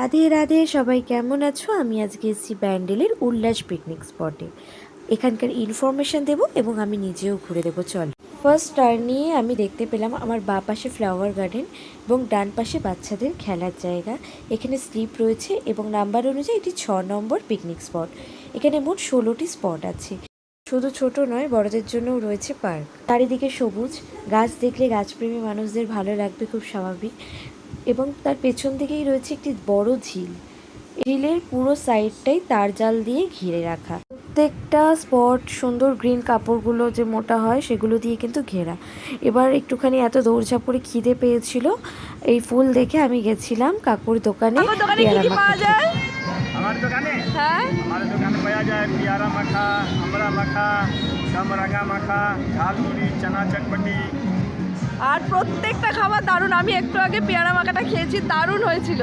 রাধে রাধে, সবাই কেমন আছো? আমি আজকে এসেছি ব্যান্ডেলের উল্লাস পিকনিক স্পটে। এখানকার ইনফরমেশন দেবো এবং আমি নিজেও ঘুরে দেবো। চল। ফার্স্ট টার্ন নিয়ে আমি দেখতে পেলাম আমার বাঁ পাশে ফ্লাওয়ার গার্ডেন এবং ডান পাশে বাচ্চাদের খেলার জায়গা। এখানে স্লিপ রয়েছে এবং নাম্বার অনুযায়ী এটি 6 নম্বর পিকনিক স্পট। এখানে মোট 16টি স্পট আছে। শুধু ছোট নয়, বড়দের জন্যও রয়েছে পার্ক। চারিদিকে সবুজ গাছ, দেখলে গাছপ্রেমী মানুষদের ভালো লাগবে, খুব স্বাভাবিক। এবং তার পেছন দিকেই রয়েছে একটি বড় ঝিল। ঝিলের পুরো সাইডটাই তার জাল দিয়ে ঘিরে রাখা। প্রত্যেকটা স্পট সুন্দর গ্রিন কাপড়গুলো যে মোটা হয় সেগুলো দিয়ে কিন্তু ঘেরা। এবার একটুখানি এত দৌড়ঝাঁপ করে খিদে পেয়েছিল, এই ফুল দেখে আমি গেছিলাম কাকুর দোকানে পেয়ারা মাখা খেতে। আমার দোকানে পাওয়া যায় পেয়ারা মাখা, আমরা মাখা, কামরাঙা মাখা, ঝালমুড়ি, চানা চটপটি। আর প্রত্যেকটা খাবার দারুণ। আমি একটু আগে পেয়ারা মাখাটা খেয়েছি, দারুণ হয়েছিল।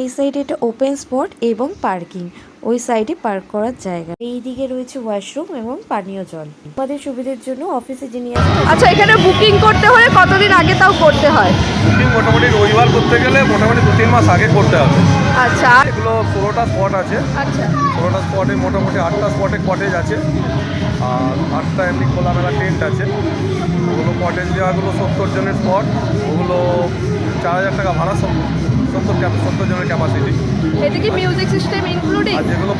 এই সাইডে এটা ওপেন স্পট এবং পার্কিং, ওই সাইডে পার্ক করার জায়গা। এই দিকে রয়েছে ওয়াশরুম এবং পানীয় জল। আমাদের সুবিধার জন্য অফিসে যিনি আচ্ছা, এখানে বুকিং করতে হলে কতদিন আগে তাও করতে হয়? বুকিং মোটামুটি রবিবার করতে গেলে মোটামুটি 2-3 মাস আগে করতে হবে। আচ্ছা। এগুলো 16টা স্পট আছে। আচ্ছা, 16টা স্পটে মোটামুটি 8টা স্পটে কটেজ আছে আর 8টা এমনি খোলামেলা টেন্ট আছে। ওগুলো কটেজ দেওয়াগুলো 70 জনের স্পট, ওগুলো 4000 টাকা ভাড়া, 70 জনের ক্যাপাসিটি। এতে কি মিউজিক সিস্টেম ইনক্লুডিং? আর যেগুলো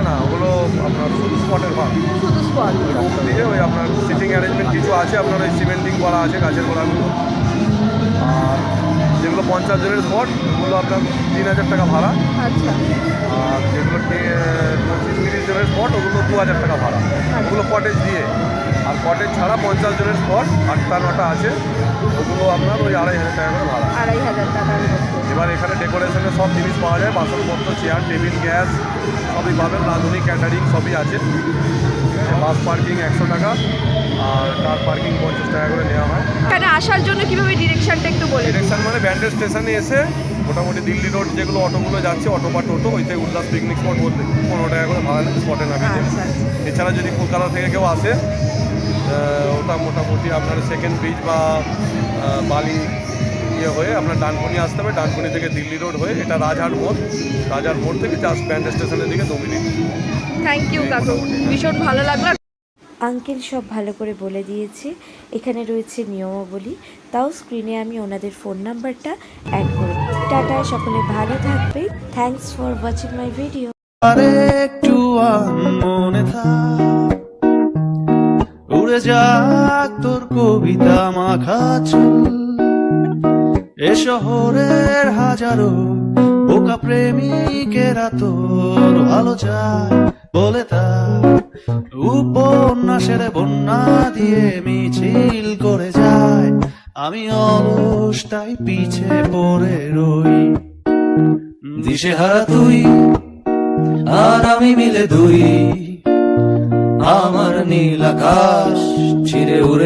না ওগুলো আপনার শুধু স্পটের ভাড়া, শুধু স্পট রুম দিয়ে ওই আপনার সিটিং অ্যারেঞ্জমেন্ট কিছু আছে, আপনার ওই সিমেন্টিং করা আছে গাছের গোড়াগুলো। আর যেগুলো 50 জনের স্পট ওগুলো আপনার 3000 টাকা ভাড়া। আচ্ছা। আর যেগুলো 25-30 জনের স্পট ওগুলো 2000 টাকা ভাড়া, ওগুলো কটেজ দিয়ে। আর কটেজ ছাড়া 50 জনের স্পট 8টা-9টা আছে, ওগুলো আপনার ওই 2500 টাকা করে ভাড়া। 2500 টাকার মতো। এবার এখানে ডেকোরেশনের সব জিনিস পাওয়া যায়, বাসনপত্র, চেয়ার, টেবিল, গ্যাস সবই পাবেন, রাঁধুনি, ক্যাটারিং সবই আছে। বাস পার্কিং 100 টাকা আর কার পার্কিং 50 টাকা করে নেওয়া হয়। এখানে আসার জন্য কিভাবে ডিরেকশনটা একটু বলে? ডিরেকশন মানে ব্যান্ডেল স্টেশনে এসে মোটামুটি দিল্লি রোড যেগুলো অটোগুলো যাচ্ছে, অটো বা টোটো, ওইতে উল্লাস পিকনিক স্পট বলতে 15 টাকা করে ভাড়া নেবে স্পটে নামিয়ে দেবে। আচ্ছা। এছাড়া যদি কলকাতা থেকে কেউ আসে, ওটা মোটামুটি আপনার সেকেন্ড ব্রিজ বা বালি হয়ে আপনার ডানকুনি আসতে হবে। ডানকুনি থেকে দিল্লি রোড হয়ে এটা রাজহাট মোড় থেকে জাস্ট ব্যান্ডেল স্টেশনের দিকে 2 মিনিট। থ্যাংক ইউ কাকু, ভীষণ ভালো লাগলো। আঙ্কেল সব ভালো করে বলে দিয়েছে। এখানে রয়েছে নিয়মাবলী, তাও স্ক্রিনে আমি ওনাদের ফোন নাম্বারটা অ্যাড করে দিই। টাটা, সকলে ভালো থাকবে। Thanks for watching my video. একটু মনে থাক, উড়ে যাক তোর কবিতা মাখা চুল। এ শহরের হাজারো বোকা প্রেমিকেরা তোর ভালো চায় বলে, তার উপন্যাসের বন্যা দিয়ে মিছিল করে যায়। আমি অলস তাই পিছে পড়ে রই, দিশেহারা তুই আর আমি মিলে দুই, আমার নীল আকাশ ছিঁড়ে উড়ে